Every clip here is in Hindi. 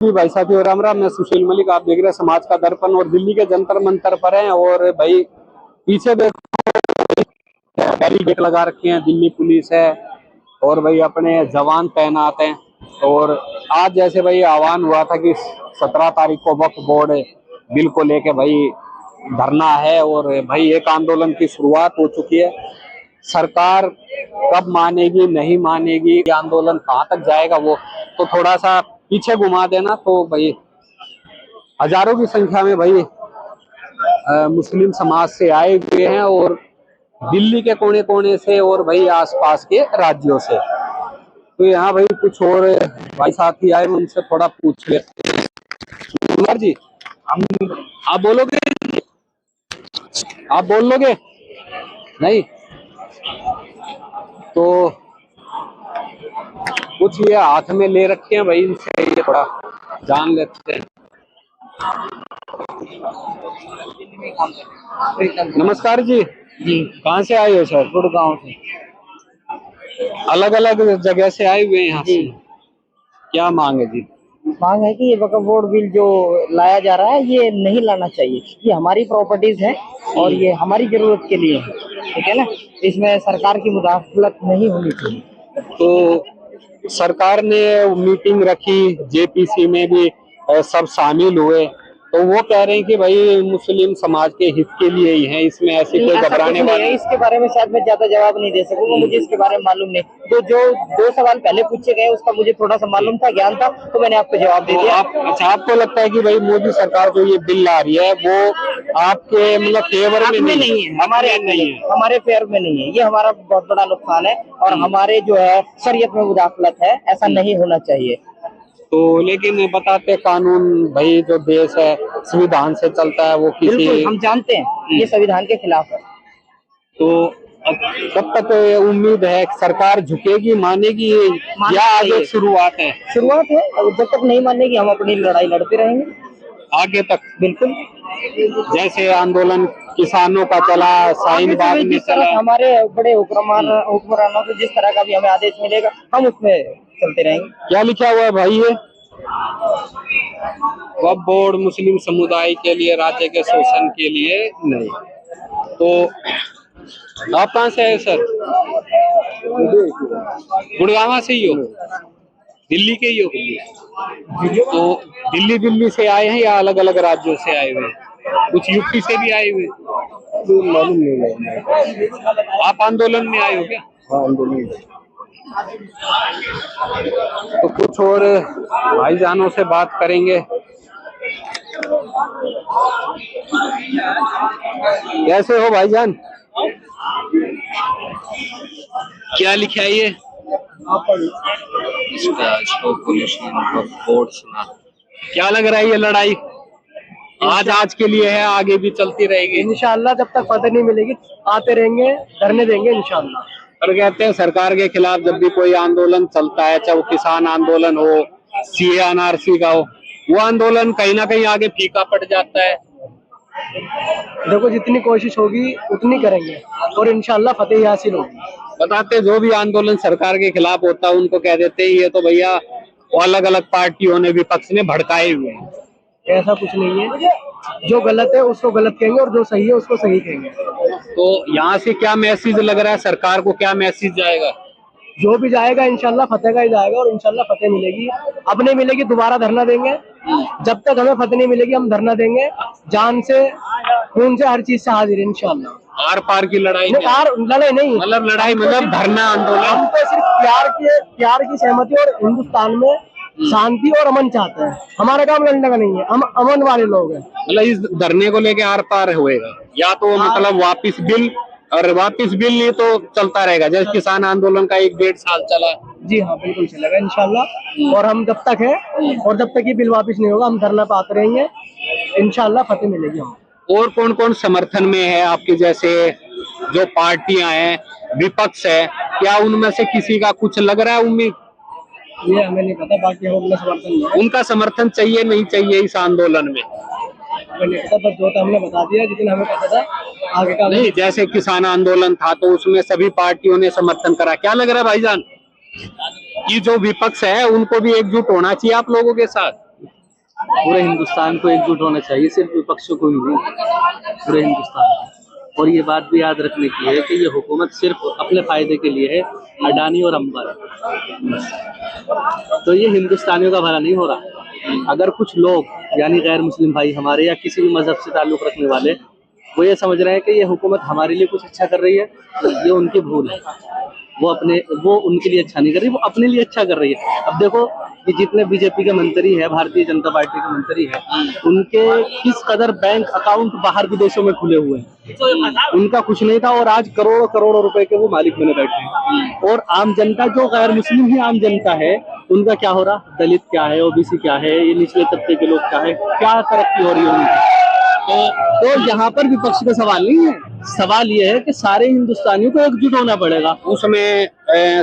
जी भाई साथियों, राम राम। मैं सुशील मलिक, आप देख रहे हैं समाज का दर्पण। और दिल्ली के जंतर मंतर पर हैं और भाई पीछे देखो बैरिकेड लगा रखे हैं, दिल्ली पुलिस है और भाई अपने जवान तैनात हैं। और आज जैसे भाई आह्वान हुआ था कि 17 तारीख को वक्फ बोर्ड बिल को लेके भाई धरना है और भाई एक आंदोलन की शुरुआत हो चुकी है। सरकार कब मानेगी नहीं मानेगी, ये आंदोलन कहाँ तक जाएगा, वो तो थोड़ा सा पीछे घुमा देना। तो भाई हजारों की संख्या में भाई मुस्लिम समाज से आए हुए हैं और दिल्ली के कोने कोने से और भाई आसपास के राज्यों से। तो यहाँ भाई कुछ और भाई साथी आए, उनसे थोड़ा पूछ लेते हैं। कुमार जी, हम आप बोलोगे? आप बोल लोगे? नहीं तो कुछ ये हाथ में ले रखे हैं भाई, इनसे ये थोड़ा जान लेते हैं। नमस्कार जी। जी, कहाँ से आए हो सर? गुड़गांव से। अलग अलग जगह से आए हुए हैं यहाँ जी, से। क्या मांग है जी? मांग है कि ये वक्फ बोर्ड बिल जो लाया जा रहा है ये नहीं लाना चाहिए। ये हमारी प्रॉपर्टीज है और ये हमारी जरूरत के लिए है, ठीक है ना। इसमें सरकार की मुदाखलत नहीं होनी चाहिए। तो सरकार ने मीटिंग रखी, जेपीसी में भी सब शामिल हुए, तो वो कह रहे हैं कि भाई मुस्लिम समाज के हित के लिए ही है, इसमें ऐसी कोई ऐसा घबराने कुछ नहीं वाली है। इसके बारे में शायद मैं ज्यादा जवाब नहीं दे सकूंगा, मुझे इसके बारे में मालूम नहीं। तो जो 2 सवाल पहले पूछे गए उसका मुझे थोड़ा सा मालूम था, ज्ञान था, तो मैंने आपको जवाब दे तो दिया। अच्छा, आपको लगता है कि भाई मोदी सरकार जो ये बिल ला रही है वो आपके मतलब फेवर में नहीं है, हमारे नहीं है, हमारे फेयर में नहीं है। ये हमारा बहुत बड़ा नुकसान है और हमारे जो है शरीयत में मुदाखलत है, ऐसा नहीं होना चाहिए। तो लेकिन बताते कानून भाई जो देश है संविधान से चलता है, वो बिल्कुल, किसी हम जानते हैं ये संविधान के खिलाफ है। तो अब कब तक उम्मीद है सरकार झुकेगी, मानेगी या आगे शुरुआत है? शुरुआत है, और जब तक नहीं मानेगी हम अपनी लड़ाई लड़ते रहेंगे आगे तक बिल्कुल। जैसे आंदोलन किसानों का चला, शाहीन बाग में जिस चला। तरह हमारे बड़े हुक्मरानों से जिस तरह का भी हमें आदेश मिलेगा हम उसमें चलते रहेंगे। क्या लिखा हुआ है भाई ये? वक्फ बोर्ड मुस्लिम समुदाय के लिए, राज्य के शोषण के लिए नहीं। तो आप कहाँ से आए सर? गुड़गांव से ही हो? दिल्ली के ही हो? तो दिल्ली से आए हैं या अलग अलग राज्यों से आए हुए हैं? कुछ यूपी से भी आए हुए हैं? मालूम नहीं है। आप आंदोलन में आए हो क्या? हाँ, आंदोलन। तो कुछ और भाईजानों से बात करेंगे। कैसे हो भाईजान? क्या लिखा है ये? बोर्ड सुना। क्या लग रहा है ये लड़ाई आज के लिए है, आगे भी चलती रहेगी? इंशाअल्लाह जब तक फतह नहीं मिलेगी आते रहेंगे, धरने देंगे इंशाअल्लाह। और कहते हैं सरकार के खिलाफ जब भी कोई आंदोलन चलता है, चाहे वो किसान आंदोलन हो, सीए एनआरसी का हो, वो आंदोलन कहीं ना कहीं आगे फीका पड़ जाता है। देखो जितनी कोशिश होगी उतनी करेंगे और इंशाअल्लाह फतेह हासिल होगी। बताते जो भी आंदोलन सरकार के खिलाफ होता है उनको कह देते हैं ये तो भैया अलग अलग पार्टियों ने, विपक्ष ने भड़काए हुए हैं। ऐसा कुछ नहीं है, जो गलत है उसको गलत कहेंगे और जो सही है उसको सही कहेंगे। तो यहाँ से क्या मैसेज लग रहा है, सरकार को क्या मैसेज जाएगा? जो भी जाएगा इंशाल्लाह फतेह का ही जाएगा और इंशाल्लाह फतेह मिलेगी। अब नहीं मिलेगी दोबारा धरना देंगे, जब तक हमें फतेह नहीं मिलेगी हम धरना देंगे। जान से, खून से, हर चीज से हाजिर है इंशाल्लाह। आर पार की लड़ाई नहीं, लड़ाई नहीं, मतलब लड़ाई मतलब धरना आंदोलन। हम तो सिर्फ प्यार की सहमति और हिंदुस्तान में शांति और अमन चाहते हैं। हमारा काम लड़ने का नहीं है, हम अमन वाले लोग हैं। मतलब इस धरने को लेके आर पार होएगा या तो मतलब वापिस बिल, और वापिस बिल नहीं तो चलता रहेगा जैसे किसान आंदोलन का 1-1.5 साल चला। जी हाँ, बिल्कुल चलेगा इंशाल्लाह। और हम जब तक है और जब तक ये बिल वापिस नहीं होगा हम धरना पे आते रहेंगे, इंशाल्लाह फतेह मिलेगी हमें। और कौन कौन समर्थन में है आपके जैसे जो पार्टियां हैं, विपक्ष है, क्या उनमें से किसी का कुछ लग रहा है उम्मीद? ये हमें नहीं पता, बाकी हम अपना समर्थन नहीं है। उनका समर्थन चाहिए नहीं चाहिए इस आंदोलन में? हमें नहीं पता, बस जो था हमने बता दिया, जितना हमें पता था। आगे का नहीं, जैसे किसान आंदोलन था तो उसमें सभी पार्टियों ने समर्थन करा। क्या लग रहा है भाईजान कि जो विपक्ष है उनको भी एकजुट होना चाहिए आप लोगों के साथ? पूरे हिंदुस्तान को एकजुट होना चाहिए, सिर्फ विपक्षों को ही नहीं, पूरे हिंदुस्तान को। और ये बात भी याद रखने की है कि ये हुकूमत सिर्फ अपने फायदे के लिए है, अडानी और अंबानी। तो ये हिंदुस्तानियों का भला नहीं हो रहा। अगर कुछ लोग यानी गैर मुस्लिम भाई हमारे या किसी भी मजहब से ताल्लुक़ रखने वाले वो ये समझ रहे हैं कि ये हुकूमत हमारे लिए कुछ अच्छा कर रही है, तो ये उनकी भूल है। वो उनके लिए अच्छा नहीं कर रही, वो अपने लिए अच्छा कर रही है। अब देखो कि जितने बीजेपी के मंत्री है, भारतीय जनता पार्टी के मंत्री है, उनके किस कदर बैंक अकाउंट बाहर विदेशों में खुले हुए हैं, उनका कुछ नहीं था और आज करोड़ों करोड़ों रुपए के वो मालिक बने बैठे हैं। और आम जनता जो गैर मुस्लिम ही आम जनता है, उनका क्या हो रहा, दलित क्या है, ओबीसी क्या है, ये निचले तबके के लोग क्या है, क्या तरक्की हो रही है उनकी। तो यहाँ पर विपक्ष का सवाल नहीं है, सवाल ये है कि सारे हिंदुस्तानियों को एकजुट होना पड़ेगा। उसमें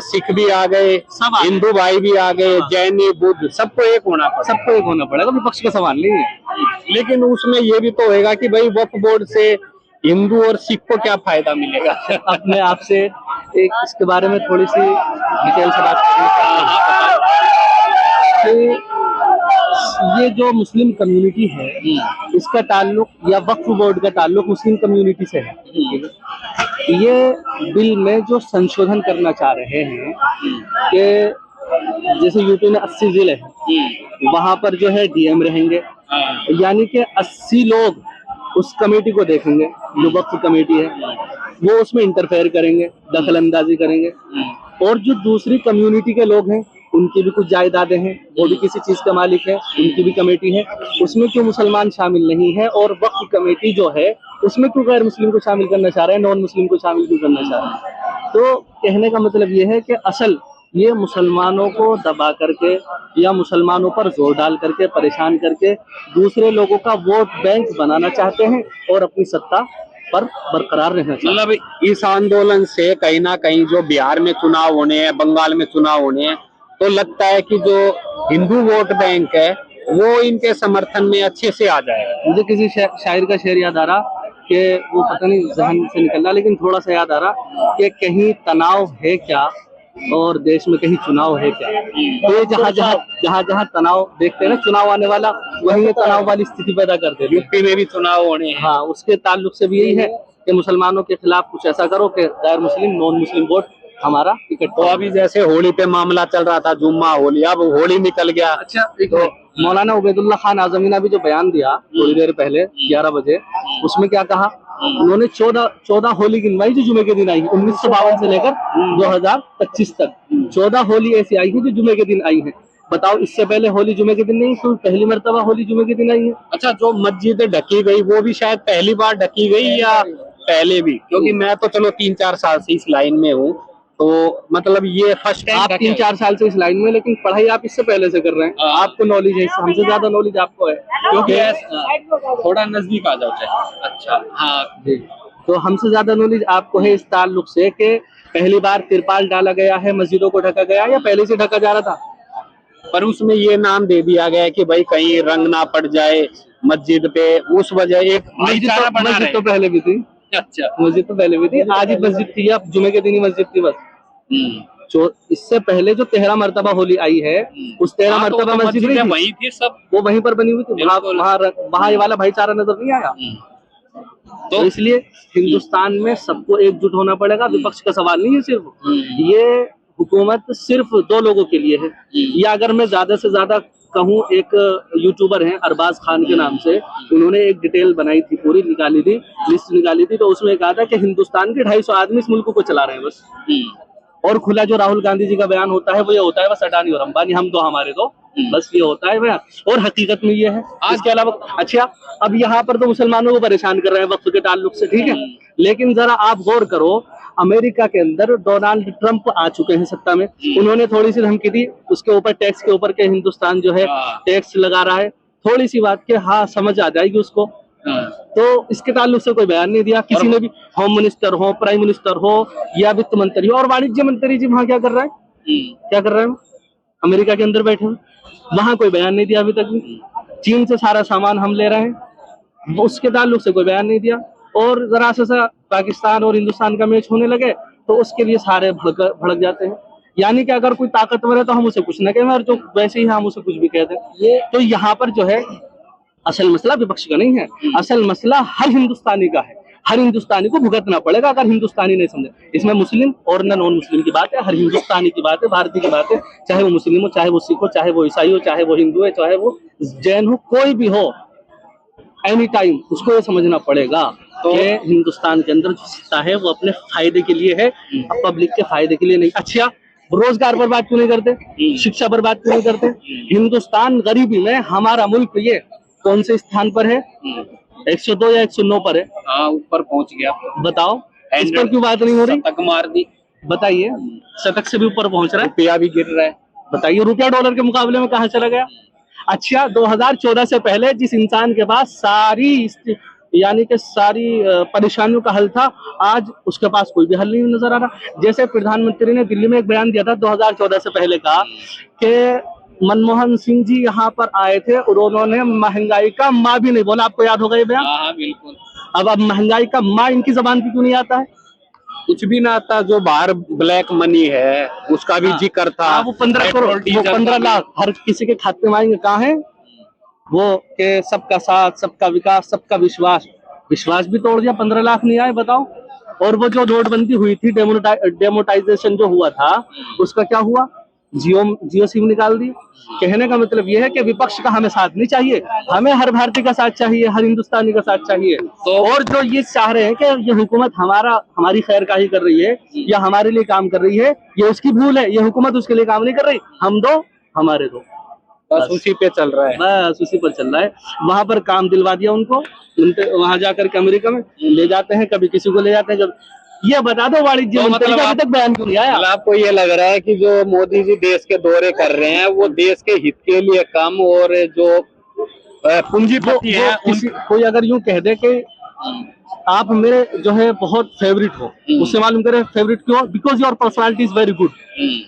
सिख भी आ गए, हिंदू भाई भी आ गए, जैन बुद्ध, सबको एक होना पड़ेगा, विपक्ष का सवाल नहीं है। लेकिन उसमें ये भी तो होगा कि भाई वक्फ बोर्ड से हिंदू और सिख को क्या फायदा मिलेगा। अपने आप से एक इसके बारे में थोड़ी सी डिटेल से बात करें कि ये जो मुस्लिम कम्युनिटी है, इसका ताल्लुक या वक्फ बोर्ड का ताल्लुक मुस्लिम कम्युनिटी से है। ये बिल में जो संशोधन करना चाह रहे हैं कि जैसे यूपी में 80 जिले हैं, वहां पर जो है डीएम रहेंगे, यानी कि 80 लोग उस कमेटी को देखेंगे, जो वक्फ कमेटी है, वो उसमें इंटरफेयर करेंगे, दखल अंदाजी करेंगे। और जो दूसरी कम्युनिटी के लोग हैं, उनकी भी कुछ जायदादें हैं, वो भी किसी चीज का मालिक है, उनकी भी कमेटी है, उसमें क्यों मुसलमान शामिल नहीं है? और वक्फ कमेटी जो है उसमें क्यों गैर मुस्लिम को शामिल करना चाह रहे हैं, नॉन मुस्लिम को शामिल क्यों करना चाह रहे हैं? तो कहने का मतलब ये है कि असल ये मुसलमानों को दबा करके या मुसलमानों पर जोर डाल करके, परेशान करके दूसरे लोगों का वोट बैंक बनाना चाहते हैं और अपनी सत्ता पर बरकरार रहना चाहिए। मतलब इस आंदोलन से कहीं ना कहीं जो बिहार में चुनाव होने हैं, बंगाल में चुनाव होने हैं, तो लगता है कि जो हिंदू वोट बैंक है वो इनके समर्थन में अच्छे से आ जाएगा। मुझे किसी शायर का शेर याद आ रहा कि वो पता नहीं जहन से निकल रहा, लेकिन थोड़ा सा याद आ रहा कि कहीं तनाव है क्या और देश में कहीं चुनाव है क्या। तो ये जहाँ तनाव देखते हैं ना, चुनाव आने वाला, वहीं ये तनाव वाली स्थिति पैदा कर देते हैं। यूपी में भी चुनाव होने हैं। हाँ, उसके ताल्लुक से भी यही है कि मुसलमानों के खिलाफ कुछ ऐसा करो कि गैर मुस्लिम नॉन मुस्लिम वोट हमारा टिकट। तो अभी जैसे होली पे मामला चल रहा था, जुम्मा होली, अब होली निकल गया। अच्छा, तो मौलाना उबैदुल्ला खान आजमी ने भी जो बयान दिया थोड़ी देर पहले 11 बजे, उसमें क्या कहा उन्होंने? 14 होली गिनवाई जो जुमे के दिन आई है, 1952 से लेकर 2025 तक 14 होली ऐसी आई है जो जुमे के दिन आई है। बताओ, इससे पहले होली जुमे के दिन नहीं, तो पहली मर्तबा होली जुमे के दिन आई है। अच्छा, जो मस्जिद ढकी गई वो भी शायद पहली बार ढकी गई या पहले भी? क्योंकि मैं तो चलो 3-4 साल से इस लाइन में हूँ, तो मतलब ये फर्स्ट टाइम। आप 3-4 साल से इस लाइन में, लेकिन पढ़ाई आप इससे पहले से कर रहे हैं, आपको नॉलेज है, हमसे ज्यादा नॉलेज आपको है, क्योंकि थोड़ा नजदीक आ जाओ चाहे। अच्छा, हाँ जी, तो हमसे ज्यादा नॉलेज आपको है इस ताल्लुक से कि पहली बार तिरपाल डाला गया है, मस्जिदों को ढका गया या पहले से ढका जा रहा था? पर उसमें ये नाम दे दिया गया कि भाई कहीं रंग ना पड़ जाए मस्जिद पे, उस वजह एक मस्जिद तो पहले भी थी। अच्छा, मस्जिद तो पहले भी थी, आज ही मस्जिद थी, अब जुमे के दिन ही मस्जिद थी बस। इससे पहले जो 13 मरतबा होली आई है, उस 13 मरतबा मस्जिद वहीं थी, सब वो वहीं पर बनी हुई थी। वहाँ ये वाला भाईचारा नजर नहीं आया। तो इसलिए हिंदुस्तान में सबको एकजुट होना पड़ेगा, विपक्ष का सवाल नहीं है सिर्फ। ये हुकूमत सिर्फ 2 लोगों के लिए है। या अगर मैं ज्यादा से ज्यादा कहूँ, एक यूट्यूबर हैं अरबाज खान के नाम से, उन्होंने एक डिटेल बनाई थी, पूरी निकाली थी, लिस्ट निकाली थी, तो उसमें कहा था कि हिंदुस्तान के 250 आदमी इस मुल्क को चला रहे हैं बस। और खुला जो राहुल गांधी जी का बयान होता है वो ये होता है बस अडानी और अंबानी हम दो हमारे दो, बस ये होता है बयान। और हकीकत में ये है, इसके अलावा अच्छा, अब यहाँ पर तो मुसलमानों को परेशान कर रहे हैं वक्फ के ताल्लुक से, ठीक है, लेकिन जरा आप गौर करो, अमेरिका के अंदर डोनाल्ड ट्रंप आ चुके हैं सत्ता में, उन्होंने थोड़ी सी धमकी दी उसके ऊपर, टैक्स के ऊपर के हिंदुस्तान जो है टैक्स लगा रहा है, थोड़ी सी बात के हाँ समझ आ जाएगी उसको। तो इसके ताल्लुक से कोई बयान नहीं दिया किसी ने भी, होम मिनिस्टर हो, प्राइम मिनिस्टर हो या वित्त मंत्री हो, और वाणिज्य मंत्री जी वहाँ क्या कर रहे हैं, क्या कर रहे हैं? अमेरिका के अंदर बैठे हैं, वहाँ कोई बयान नहीं दिया अभी तक भी। चीन से सारा सामान हम ले रहे हैं, उसके ताल्लुक से कोई बयान नहीं दिया। और जरा सा पाकिस्तान और हिंदुस्तान का मैच होने लगे तो उसके लिए सारे भड़क जाते हैं। यानी कि अगर कोई ताकतवर है तो हम उसे कुछ न कहें, और जो वैसे ही हम उसे कुछ भी कह दें। ये तो यहाँ पर जो है असल मसला विपक्ष का नहीं है, असल मसला हर हिंदुस्तानी का है। हर हिंदुस्तानी को भुगतना पड़ेगा अगर हिंदुस्तानी नहीं समझे। इसमें मुस्लिम और नॉन मुस्लिम की बात है, हर हिंदुस्तानी की बात है, भारतीय की बात है, चाहे वो मुस्लिम हो, चाहे वो सिख हो, चाहे वो ईसाई हो, चाहे वो हिंदू है, चाहे वो जैन हो, कोई भी हो, एनी टाइम उसको ये समझना पड़ेगा तो हिंदुस्तान के अंदर जो सत्ता है वो अपने फायदे के लिए है, पब्लिक के फायदे के लिए नहीं। अच्छा, रोजगार पर बात क्यों नहीं करते, शिक्षा पर बात क्यों नहीं करते? हिंदुस्तान गरीबी में हमारा मुल्क ये कौन से स्थान पर है? 102 या 109 पर है। हाँ, ऊपर पहुंच गया। बताओ इस पर क्यों बात नहीं हो रही? शतक मार दी। बताइए, शतक से भी ऊपर पहुंच रहा है, रुपया भी गिर रहा है। बताइए रुपया डॉलर के मुकाबले में कहाँ चला गया? अच्छा, 2014 से पहले जिस इंसान के पास सारी यानी कि सारी परेशानियों का हल था, आज उसके पास कोई भी हल नहीं नजर आ रहा। जैसे प्रधानमंत्री ने दिल्ली में एक बयान दिया था 2014 से पहले का कि मनमोहन सिंह जी यहाँ पर आए थे और उन्होंने महंगाई का माँ भी नहीं बोला। आपको याद होगा ये बयान? हाँ, बिल्कुल। अब महंगाई का माँ इनकी जबान पे क्यों नहीं आता है? कुछ भी ना आता। जो बाहर ब्लैक मनी है उसका भी जिक्र था। वो 15 करोड़, वो 15 लाख हर किसी के खाते में आएंगे। कहाँ है वो कि सबका साथ, सबका विकास, सबका विश्वास? विश्वास भी तोड़ दिया, 15 लाख नहीं आए, बताओ। और वो जो नोटबंदी हुई थी, डेमोटाइजेशन जो हुआ था, उसका क्या हुआ? जियो सिम निकाल दी। कहने का मतलब ये है कि विपक्ष का हमें साथ नहीं चाहिए, हमें हर भारतीय का साथ चाहिए, हर हिंदुस्तानी का साथ चाहिए। तो और जो ये चाह रहे हैं कि ये हुकूमत हमारी खैर का ही कर रही है या हमारे लिए काम कर रही है, ये उसकी भूल है। ये हुकूमत उसके लिए काम नहीं कर रही, हम दो हमारे दो, बस उसी पे चल रहा है। बस उसी पर चल रहा है। वहां पर काम दिलवा दिया उनको, वहां जाकर के अमेरिका में ले जाते हैं, कभी किसी को ले जाते हैं। जब ये बता दो वाणिज्य मंत्री का अभी तक बयान क्यों नहीं आया? आपको ये लग रहा है कि जो मोदी जी देश के दौरे कर रहे हैं वो देश के हित के लिए कम, और जो पूंजीपति है कोई अगर यूं कह दे कि आप मेरे जो है बहुत फेवरेट हो, उससे मालूम करे फेवरेट क्यों? Because your personality is very good.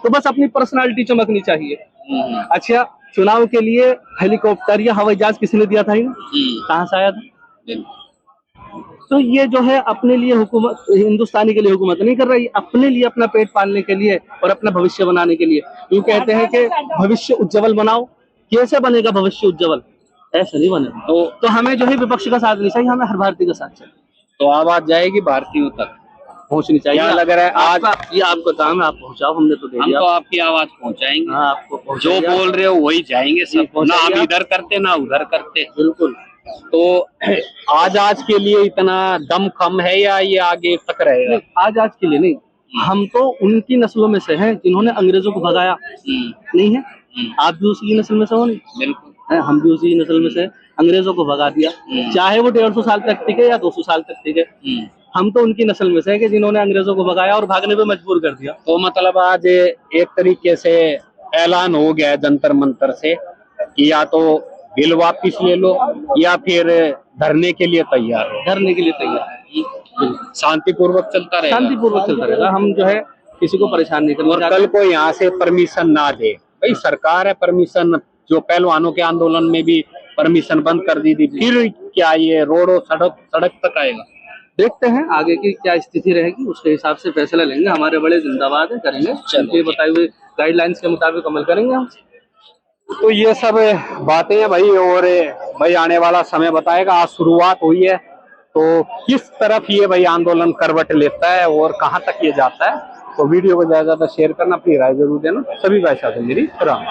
तो बस अपनी पर्सनालिटी चमकनी चाहिए। अच्छा, चुनाव के लिए हेलीकॉप्टर या हवाई जहाज किसने दिया था? कहाँ से आया था? तो ये जो है अपने लिए हुकूमत, हिंदुस्तानी के लिए हुकूमत नहीं कर रही, अपने लिए, अपना पेट पालने के लिए और अपना भविष्य बनाने के लिए। यूं कहते हैं कि भविष्य उज्जवल बनाओ। कैसे बनेगा भविष्य उज्जवल? ऐसे नहीं बनेगा। तो हमें जो है विपक्ष का साथ नहीं चाहिए, हमें हर भारतीय का साथ चाहिए। तो आवाज जाएगी भारतीयों तक, पहुंचनी चाहिए। क्या लग रहा है आज ये आपका काम है, आप पहुंचाओ, हमने तो दे दिया। हम तो आपकी आवाज पहुंचाएंगे। हाँ, आपको जो बोल रहे हो वही जाएंगे सब, ना हम इधर करते ना उधर करते। बिल्कुल। तो आज के लिए इतना दम कम है या ये आगे तक रहेगा? आज के लिए नहीं, हम तो उनकी नस्लों में से हैं जिन्होंने अंग्रेजों को भगाया, नहीं है? आप भी उसी की नस्ल में से हो? नहीं, बिल्कुल। हम भी उसी की नस्ल में से, अंग्रेजों को भगा दिया, चाहे वो 150 साल तक टिके या 200 साल तक टिके। हम तो उनकी नस्ल में से हैं कि जिन्होंने अंग्रेजों को भगाया और भागने पे मजबूर कर दिया। तो मतलब आज एक तरीके से ऐलान हो गया जंतर मंतर से कि या तो बिल वापिस ले लो या फिर धरने के लिए तैयार हो। धरने के लिए तैयार, शांतिपूर्वक चलता रहेगा। शांतिपूर्वक चलता रहेगा। हम जो है किसी को परेशान नहीं और करना। कल को यहाँ से परमिशन ना दे, भाई सरकार है, परमिशन जो पहलवानों के आंदोलन में भी परमिशन बंद कर दी थी, फिर क्या ये रोड सड़क तक आएगा? देखते हैं आगे की क्या स्थिति रहेगी, उसके हिसाब से फैसला लेंगे। हमारे बड़े जिंदाबाद है, करेंगे, उनके बताए हुए गाइडलाइंस के मुताबिक अमल करेंगे हम। तो ये सब बातें हैं भाई, और भाई आने वाला समय बताएगा। आज शुरुआत हुई है तो किस तरफ ये भाई आंदोलन करवट लेता है और कहाँ तक ये जाता है। तो वीडियो को ज्यादा शेयर करना, अपनी राय जरूर देना। सभी भाई साहब मेरी राम।